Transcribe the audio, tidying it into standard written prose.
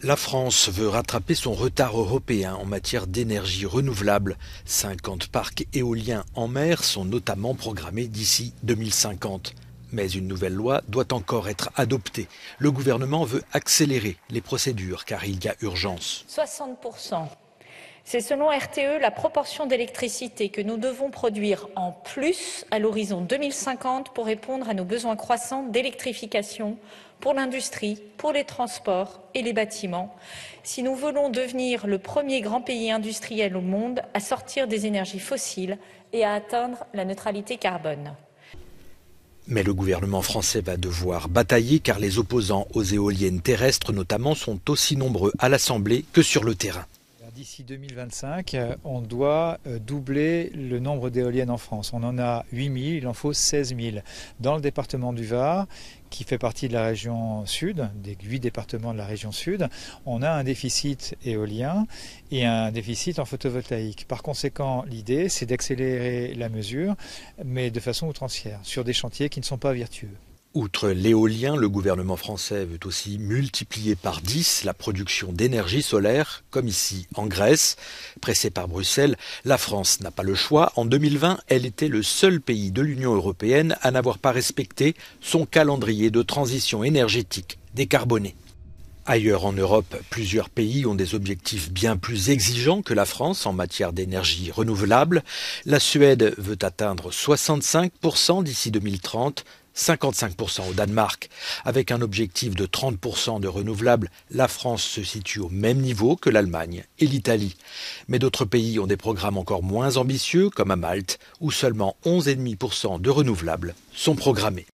La France veut rattraper son retard européen en matière d'énergie renouvelable. 50 parcs éoliens en mer sont notamment programmés d'ici 2050. Mais une nouvelle loi doit encore être adoptée. Le gouvernement veut accélérer les procédures car il y a urgence. 60%. C'est selon RTE la proportion d'électricité que nous devons produire en plus à l'horizon 2050 pour répondre à nos besoins croissants d'électrification pour l'industrie, pour les transports et les bâtiments, si nous voulons devenir le premier grand pays industriel au monde à sortir des énergies fossiles et à atteindre la neutralité carbone. Mais le gouvernement français va devoir batailler car les opposants aux éoliennes terrestres notamment sont aussi nombreux à l'Assemblée que sur le terrain. D'ici 2025, on doit doubler le nombre d'éoliennes en France. On en a 8 000, il en faut 16 000. Dans le département du Var, qui fait partie de la région sud, des 8 départements de la région sud, on a un déficit éolien et un déficit en photovoltaïque. Par conséquent, l'idée, c'est d'accélérer la mesure, mais de façon outrancière, sur des chantiers qui ne sont pas vertueux. Outre l'éolien, le gouvernement français veut aussi multiplier par 10 la production d'énergie solaire, comme ici en Grèce. Pressée par Bruxelles, la France n'a pas le choix. En 2020, elle était le seul pays de l'Union européenne à n'avoir pas respecté son calendrier de transition énergétique décarboné. Ailleurs en Europe, plusieurs pays ont des objectifs bien plus exigeants que la France en matière d'énergie renouvelable. La Suède veut atteindre 65% d'ici 2030, 55% au Danemark. Avec un objectif de 30% de renouvelables, la France se situe au même niveau que l'Allemagne et l'Italie. Mais d'autres pays ont des programmes encore moins ambitieux, comme à Malte, où seulement 11,5% de renouvelables sont programmés.